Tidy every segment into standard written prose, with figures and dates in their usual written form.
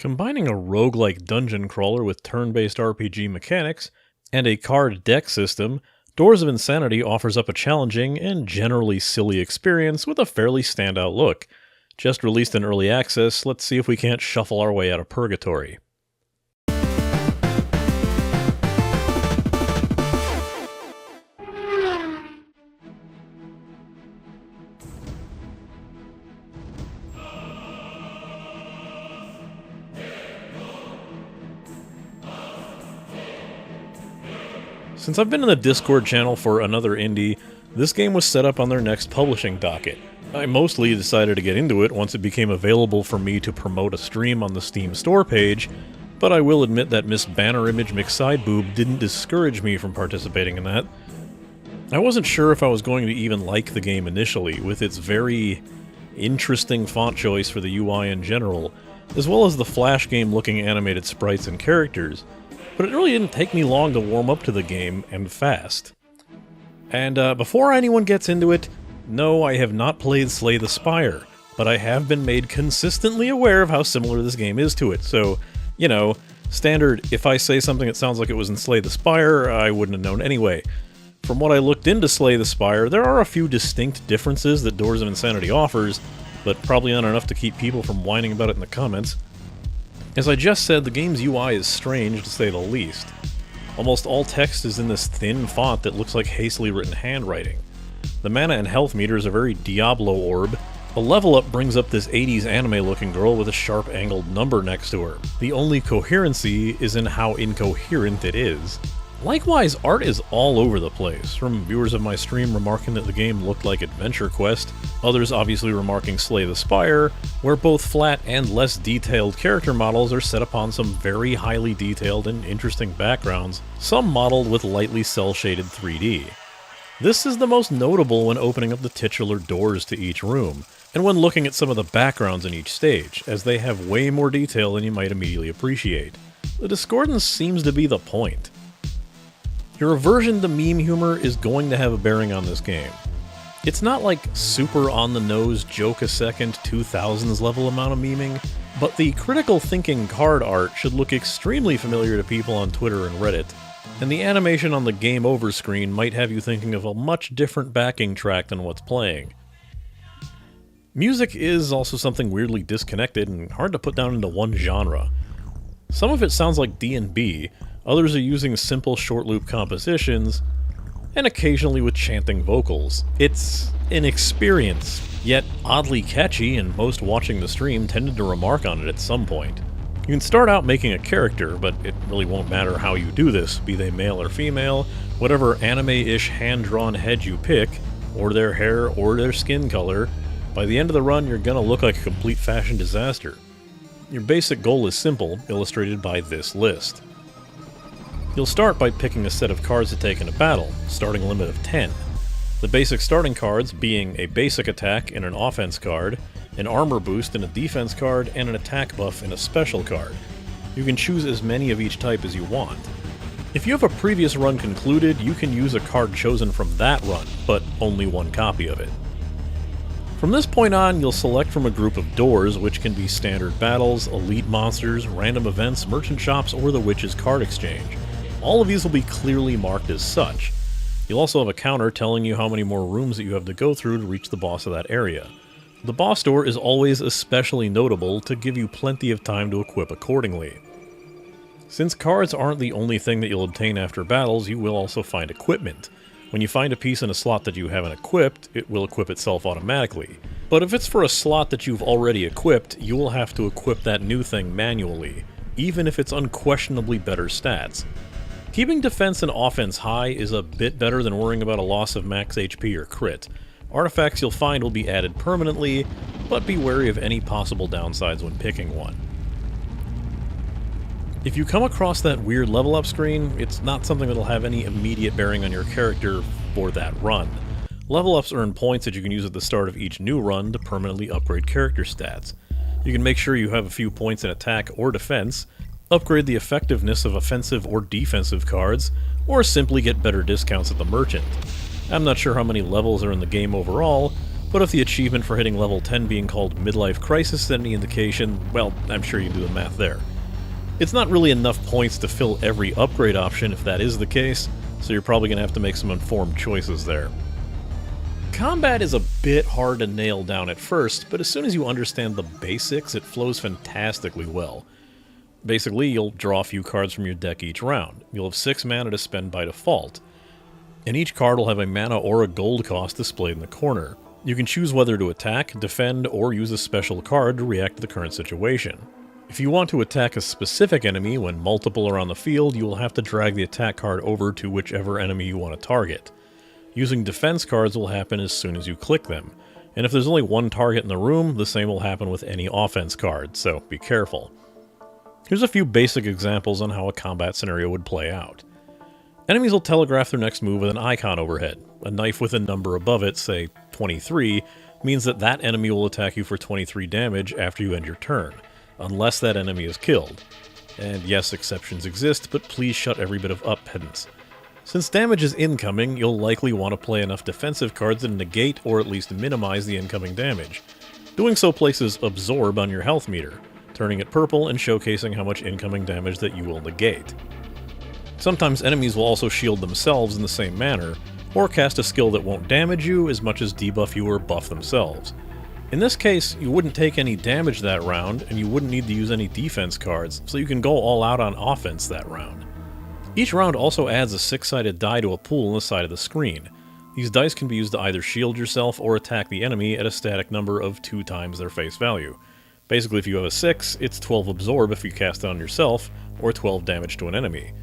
Combining a roguelike dungeon crawler with turn-based RPG mechanics and a card deck system, Doors of Insanity offers up a challenging and generally silly experience with a fairly standout look. Just released in early access, let's see if we can't shuffle our way out of purgatory. Since I've been in the Discord channel for another indie, this game was set up on their next publishing docket. I mostly decided to get into it once it became available for me to promote a stream on the Steam store page, but I will admit that Miss Banner Image McSideboob didn't discourage me from participating in that. I wasn't sure if I was going to even like the game initially, with its very interesting font choice for the UI in general, as well as the Flash game-looking animated sprites and characters. But it really didn't take me long to warm up to the game, and fast. And before anyone gets into it, no, I have not played Slay the Spire, but I have been made consistently aware of how similar this game is to it, so, you know, standard, if I say something that sounds like it was in Slay the Spire, I wouldn't have known anyway. From what I looked into Slay the Spire, there are a few distinct differences that Doors of Insanity offers, but probably not enough to keep people from whining about it in the comments. As I just said, the game's UI is strange, to say the least. Almost all text is in this thin font that looks like hastily written handwriting. The mana and health meters are very Diablo orb. A level up brings up this 80s anime-looking girl with a sharp angled number next to her. The only coherency is in how incoherent it is. Likewise, art is all over the place, from viewers of my stream remarking that the game looked like Adventure Quest, others obviously remarking Slay the Spire, where both flat and less detailed character models are set upon some very highly detailed and interesting backgrounds, some modeled with lightly cel-shaded 3D. This is the most notable when opening up the titular doors to each room, and when looking at some of the backgrounds in each stage, as they have way more detail than you might immediately appreciate. The discordance seems to be the point. Your aversion to meme humor is going to have a bearing on this game. It's not like super on-the-nose joke-a-second 2000s level amount of memeing, but the critical thinking card art should look extremely familiar to people on Twitter and Reddit, and the animation on the game over screen might have you thinking of a much different backing track than what's playing. Music is also something weirdly disconnected and hard to put down into one genre. Some of it sounds like D&B, others are using simple short loop compositions, and occasionally with chanting vocals. It's an experience, yet oddly catchy, and most watching the stream tended to remark on it at some point. You can start out making a character, but it really won't matter how you do this, be they male or female, whatever anime-ish hand-drawn head you pick, or their hair or their skin color. By the end of the run, you're gonna look like a complete fashion disaster. Your basic goal is simple, illustrated by this list. You'll start by picking a set of cards to take in a battle, starting limit of 10. The basic starting cards being a basic attack and an offense card, an armor boost and a defense card, and an attack buff and a special card. You can choose as many of each type as you want. If you have a previous run concluded, you can use a card chosen from that run, but only one copy of it. From this point on, you'll select from a group of doors, which can be standard battles, elite monsters, random events, merchant shops, or the Witch's Card Exchange. All of these will be clearly marked as such. You'll also have a counter telling you how many more rooms that you have to go through to reach the boss of that area. The boss door is always especially notable to give you plenty of time to equip accordingly. Since cards aren't the only thing that you'll obtain after battles, you will also find equipment. When you find a piece in a slot that you haven't equipped, it will equip itself automatically. But if it's for a slot that you've already equipped, you will have to equip that new thing manually, even if it's unquestionably better stats. Keeping defense and offense high is a bit better than worrying about a loss of max HP or crit. Artifacts you'll find will be added permanently, but be wary of any possible downsides when picking one. If you come across that weird level up screen, it's not something that'll have any immediate bearing on your character for that run. Level ups earn points that you can use at the start of each new run to permanently upgrade character stats. You can make sure you have a few points in attack or defense, upgrade the effectiveness of offensive or defensive cards, or simply get better discounts at the merchant. I'm not sure how many levels are in the game overall, But if the achievement for hitting level 10 being called Midlife Crisis is any indication, well, I'm sure you can do the math there. It's not really enough points to fill every upgrade option if that is the case, so you're probably going to have to make some informed choices there. Combat is a bit hard to nail down at first, but as soon as you understand the basics, it flows fantastically well. Basically, you'll draw a few cards from your deck each round. You'll have 6 mana to spend by default, and each card will have a mana or a gold cost displayed in the corner. You can choose whether to attack, defend, or use a special card to react to the current situation. If you want to attack a specific enemy when multiple are on the field, you will have to drag the attack card over to whichever enemy you want to target. Using defense cards will happen as soon as you click them, and if there's only one target in the room, the same will happen with any offense card, so be careful. Here's a few basic examples on how a combat scenario would play out. Enemies will telegraph their next move with an icon overhead. A knife with a number above it, say 23, means that that enemy will attack you for 23 damage after you end your turn, unless that enemy is killed. And yes, exceptions exist, but please shut every bit of up, pedants. Since damage is incoming, you'll likely want to play enough defensive cards to negate or at least minimize the incoming damage. Doing so places Absorb on your health meter, turning it purple and showcasing how much incoming damage that you will negate. Sometimes enemies will also shield themselves in the same manner, or cast a skill that won't damage you as much as debuff you or buff themselves. In this case, you wouldn't take any damage that round, and you wouldn't need to use any defense cards, so you can go all out on offense that round. Each round also adds a 6-sided die to a pool on the side of the screen. These dice can be used to either shield yourself or attack the enemy at a static number of 2 times their face value. Basically, if you have a 6, it's 12 Absorb if you cast it on yourself, or 12 damage to an enemy.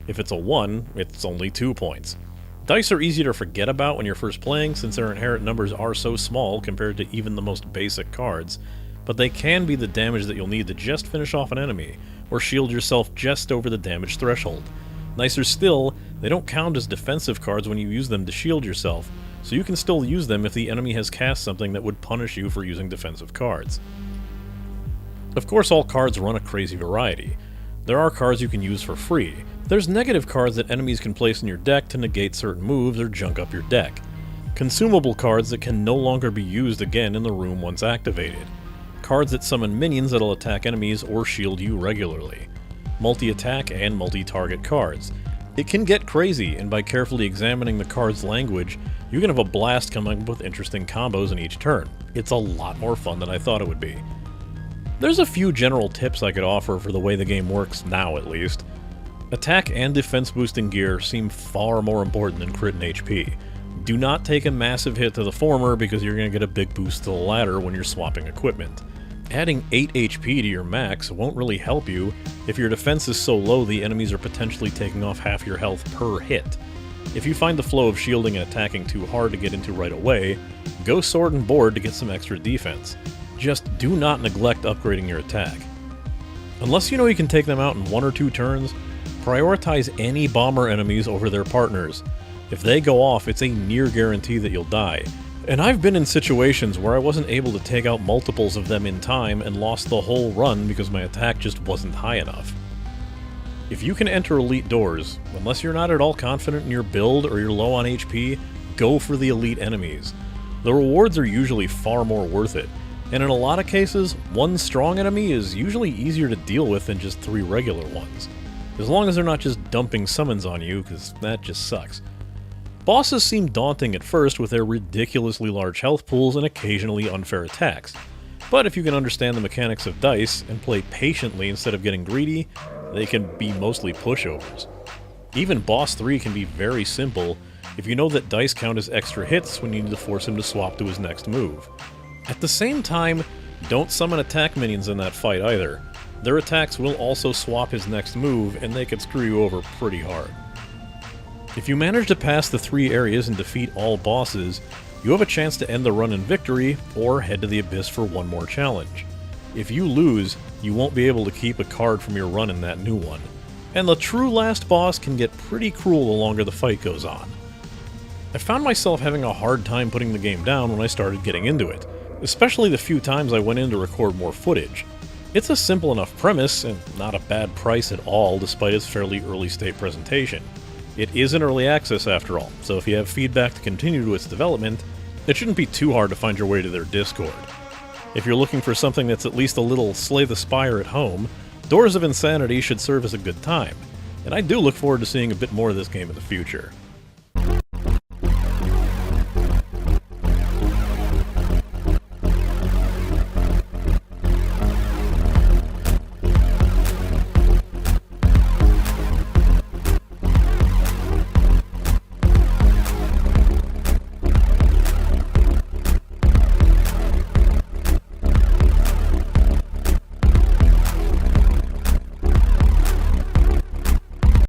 If it's a 1, it's only 2 points. Dice are easy to forget about when you're first playing since their inherent numbers are so small compared to even the most basic cards, but they can be the damage that you'll need to just finish off an enemy, or shield yourself just over the damage threshold. Nicer still, they don't count as defensive cards when you use them to shield yourself, so you can still use them if the enemy has cast something that would punish you for using defensive cards. Of course, all cards run a crazy variety. There are cards you can use for free. There's negative cards that enemies can place in your deck to negate certain moves or junk up your deck. Consumable cards that can no longer be used again in the room once activated. Cards that summon minions that'll attack enemies or shield you regularly. Multi-attack and multi-target cards. It can get crazy, and by carefully examining the card's language, you can have a blast coming up with interesting combos in each turn. It's a lot more fun than I thought it would be. There's a few general tips I could offer for the way the game works now, at least. Attack and defense boosting gear seem far more important than crit and HP. Do not take a massive hit to the former because you're going to get a big boost to the latter when you're swapping equipment. Adding 8 HP to your max won't really help you if your defense is so low the enemies are potentially taking off half your health per hit. If you find the flow of shielding and attacking too hard to get into right away, go sword and board to get some extra defense. Just do not neglect upgrading your attack. Unless you know you can take them out in 1 or 2 turns, prioritize any bomber enemies over their partners. If they go off, it's a near guarantee that you'll die. And I've been in situations where I wasn't able to take out multiples of them in time and lost the whole run because my attack just wasn't high enough. If you can enter elite doors, unless you're not at all confident in your build or you're low on HP, go for the elite enemies. The rewards are usually far more worth it, and in a lot of cases, 1 strong enemy is usually easier to deal with than just 3 regular ones. As long as they're not just dumping summons on you, because that just sucks. Bosses seem daunting at first with their ridiculously large health pools and occasionally unfair attacks. But if you can understand the mechanics of dice and play patiently instead of getting greedy, they can be mostly pushovers. Even Boss 3 can be very simple if you know that dice count as extra hits when you need to force him to swap to his next move. At the same time, don't summon attack minions in that fight either. Their attacks will also swap his next move, and they could screw you over pretty hard. If you manage to pass the 3 areas and defeat all bosses, you have a chance to end the run in victory, or head to the Abyss for one more challenge. If you lose, you won't be able to keep a card from your run in that new one. And the true last boss can get pretty cruel the longer the fight goes on. I found myself having a hard time putting the game down when I started getting into it, especially the few times I went in to record more footage. It's a simple enough premise, and not a bad price at all despite its fairly early state presentation. It is in early access after all, so if you have feedback to continue to its development, it shouldn't be too hard to find your way to their Discord. If you're looking for something that's at least a little Slay the Spire at home, Doors of Insanity should serve as a good time, and I do look forward to seeing a bit more of this game in the future.